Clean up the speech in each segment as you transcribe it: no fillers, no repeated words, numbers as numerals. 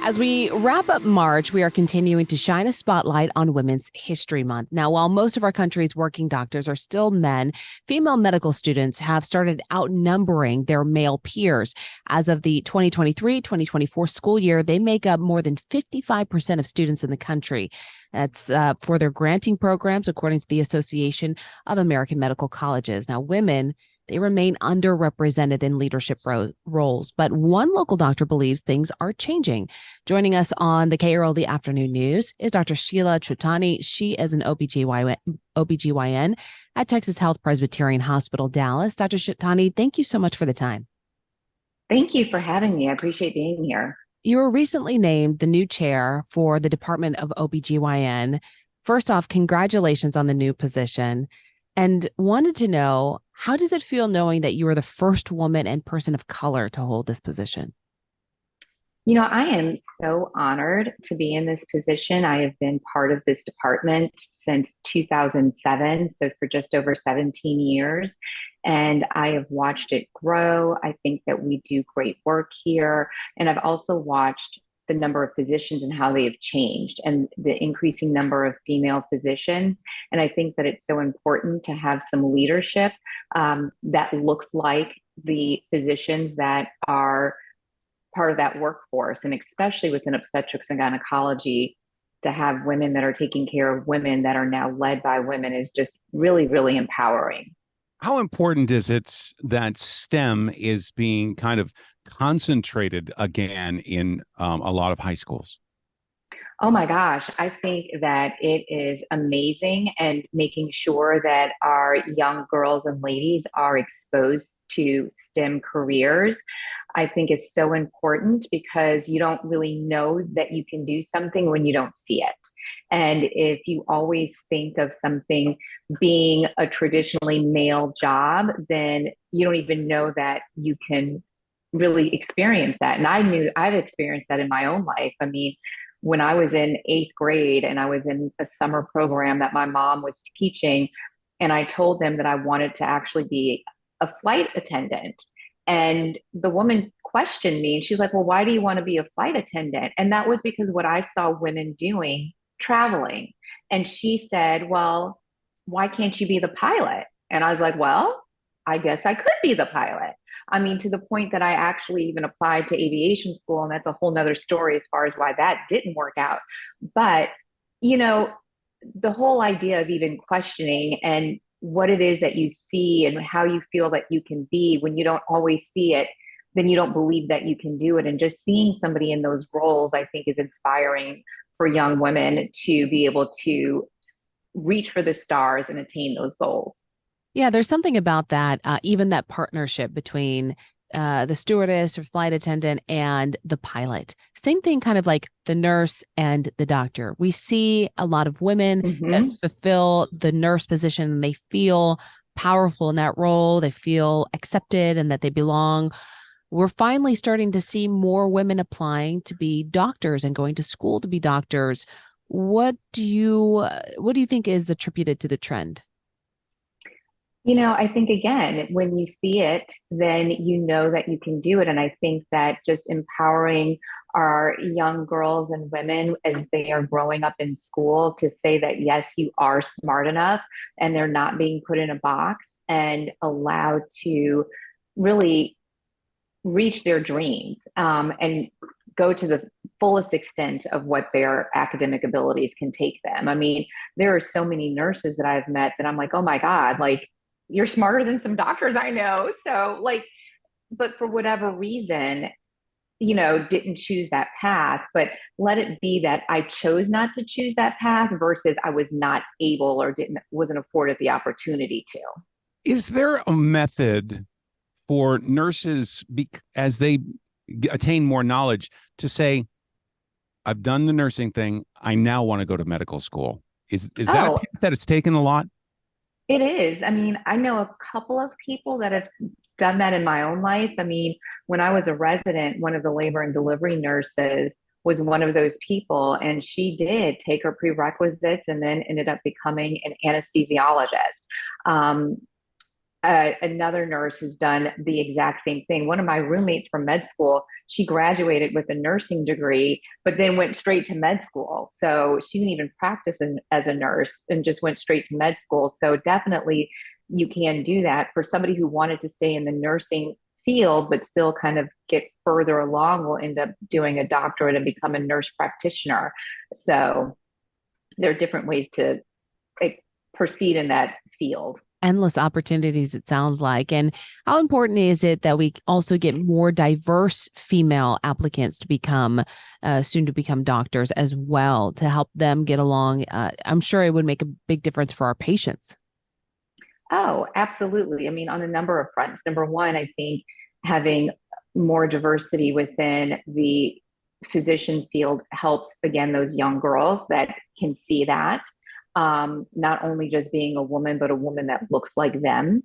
As we wrap up March, we are continuing to shine a spotlight on Women's History Month. Now, while most of our country's working doctors are still men, female medical students have started outnumbering their male peers. As of the 2023-2024 school year, they make up more than 55% of students in the country. That's for their granting programs, according to the Association of American Medical Colleges. Now, women, they remain underrepresented in leadership roles, but one local doctor believes things are changing. Joining us on the KRLD Afternoon News is Dr. Sheila Chutani. She is an OBGYN at Texas Health Presbyterian Hospital, Dallas. Dr. Chutani, thank you so much for the time. Thank you for having me. I appreciate being here. You were recently named the new chair for the Department of OBGYN. First off, congratulations on the new position. And wanted to know, how does it feel knowing that you are the first woman and person of color to hold this position? You know, I am so honored to be in this position. I have been part of this department since 2007, so for just over 17 years. And I have watched it grow. I think that we do great work here. And I've also watched the number of physicians and how they have changed and the increasing number of female physicians. And I think that it's so important to have some leadership that looks like the physicians that are part of that workforce. And especially within obstetrics and gynecology, to have women that are taking care of women that are now led by women is just really, really empowering. How important is it that STEM is being kind of concentrated again in a lot of high schools? Oh my gosh, I think that it is amazing, and making sure that our young girls and ladies are exposed to STEM careers, I think is so important, because you don't really know that you can do something when you don't see it. And if you always think of something being a traditionally male job, then you don't even know that you can really experience that. And I've experienced that in my own life. I mean, when I was in eighth grade and I was in a summer program that my mom was teaching, and I told them that I wanted to actually be a flight attendant. And the woman questioned me, and she's like, well, why do you want to be a flight attendant? And that was because what I saw women doing, traveling. And she said, well, why can't you be the pilot? And I was like, well, I guess I could be the pilot. I mean, to the point that I actually even applied to aviation school. And that's a whole nother story as far as why that didn't work out. But, you know, the whole idea of even questioning and what it is that you see and how you feel that you can be when you don't always see it, then you don't believe that you can do it. And just seeing somebody in those roles, I think, is inspiring for young women to be able to reach for the stars and attain those goals. Yeah, there's something about that, even that partnership between the stewardess or flight attendant and the pilot. Same thing, kind of like the nurse and the doctor. We see a lot of women that fulfill the nurse position, and they feel powerful in that role. They feel accepted and that they belong. We're finally starting to see more women applying to be doctors and going to school to be doctors. What do you think is attributed to the trend? You know, I think again, when you see it, then you know that you can do it. And I think that just empowering our young girls and women as they are growing up in school to say that, yes, you are smart enough, and they're not being put in a box and allowed to really reach their dreams, and go to the fullest extent of what their academic abilities can take them. I mean, there are so many nurses that I've met that I'm like, oh my God, like, you're smarter than some doctors I know. So, like, but for whatever reason, you know, didn't choose that path. But let it be that I chose not to choose that path versus I was not able or wasn't afforded the opportunity to. Is there a method for nurses, as they attain more knowledge, to say, I've done the nursing thing, I now want to go to medical school? Is that a Oh, path that it's taken a lot? it is. I mean, I know a couple of people that have done that in my own life. I mean, when I was a resident, one of the labor and delivery nurses was one of those people, and she did take her prerequisites and then ended up becoming an anesthesiologist. Um, another nurse has done the exact same thing. One of my roommates from med school, she graduated with a nursing degree, but then went straight to med school. So she didn't even practice as a nurse and just went straight to med school. So definitely you can do that. For somebody who wanted to stay in the nursing field, but still kind of get further along, will end up doing a doctorate and become a nurse practitioner. So there are different ways to proceed in that field. Endless opportunities, it sounds like. And how important is it that we also get more diverse female applicants to become soon to become doctors as well, to help them get along? I'm sure it would make a big difference for our patients. Oh, absolutely. I mean, on a number of fronts. Number one, I think having more diversity within the physician field helps, again, those young girls that can see that. Not only just being a woman, but a woman that looks like them.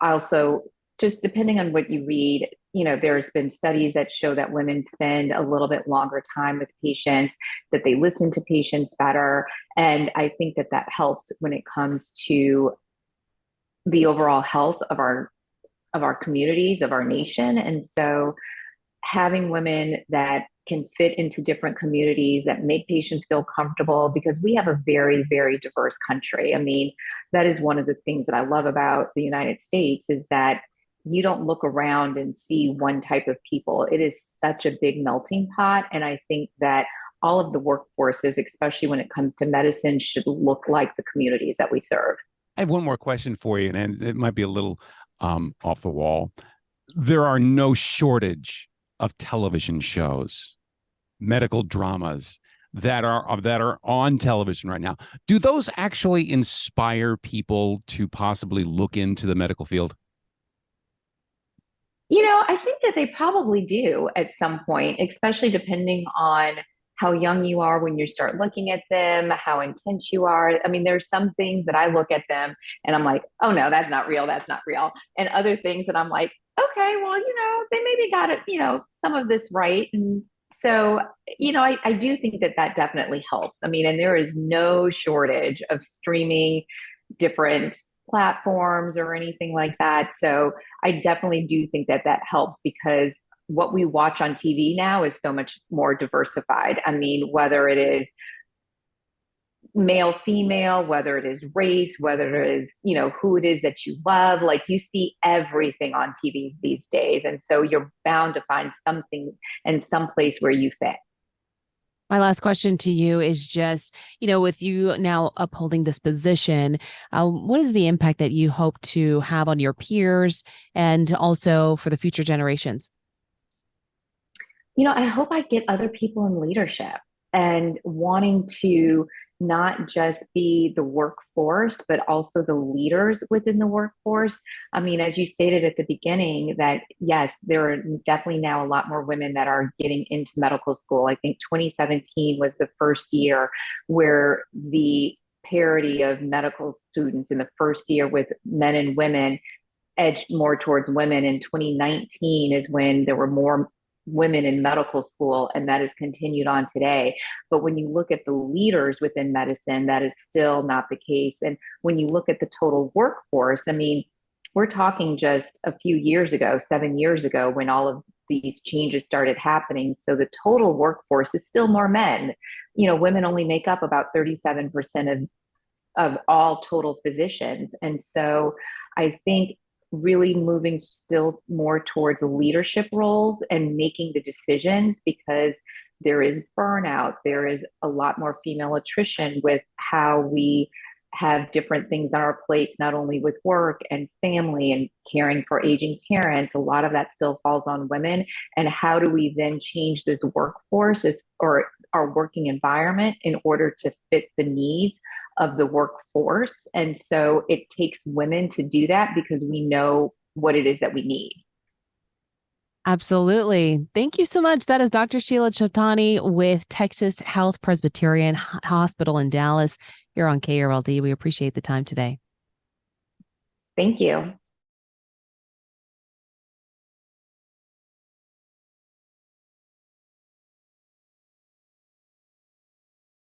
Also, just depending on what you read, there's been studies that show that women spend a little bit longer time with patients, that they listen to patients better. And I think that that helps when it comes to the overall health of our communities, of our nation. And so having women that can fit into different communities, that make patients feel comfortable, because we have a very, very diverse country. I mean, that is one of the things that I love about the United States, is that you don't look around and see one type of people. It is such a big melting pot. And I think that all of the workforces, especially when it comes to medicine, should look like the communities that we serve. I have one more question for you, and it might be a little off the wall. There are no shortage of television shows, medical dramas that are on television right now. Do those actually inspire people to possibly look into the medical field? I think that they probably do at some point, especially depending on how young you are when you start looking at them, how intense you are. I mean, there's some things that I look at them and I'm like, oh no, that's not real. That's not real. And other things that I'm like, okay, well, they maybe got it, some of this right. And so, I do think that that definitely helps. I mean, and there is no shortage of streaming different platforms or anything like that. So I definitely do think that that helps, because what we watch on TV now is so much more diversified. I mean, whether it is male, female, whether it is race, whether it is, who it is that you love, like you see everything on TVs these days. And so you're bound to find something in some place where you fit. My last question to you is just, with you now upholding this position, what is the impact that you hope to have on your peers and also for the future generations? I hope I get other people in leadership and wanting to not just be the workforce, but also the leaders within the workforce. I mean, as you stated at the beginning, that yes, there are definitely now a lot more women that are getting into medical school. I think 2017 was the first year where the parity of medical students in the first year with men and women edged more towards women. In 2019 is when there were more women in medical school, and that has continued on today. But when you look at the leaders within medicine, that is still not the case. And when you look at the total workforce, I mean, we're talking just a few years ago, 7 years ago, when all of these changes started happening. So the total workforce is still more men. Women only make up about 37% of all total physicians. And so I think really moving still more towards leadership roles and making the decisions, because there is burnout. There is a lot more female attrition with how we have different things on our plates, not only with work and family and caring for aging parents. A lot of that still falls on women. And how do we then change this workforce or our working environment in order to fit the needs of the workforce? And so it takes women to do that, because we know what it is that we need. Absolutely. Thank you so much. That is Dr. Sheila Chahtani with Texas Health Presbyterian Hospital in Dallas here on KRLD. We appreciate the time today. Thank you.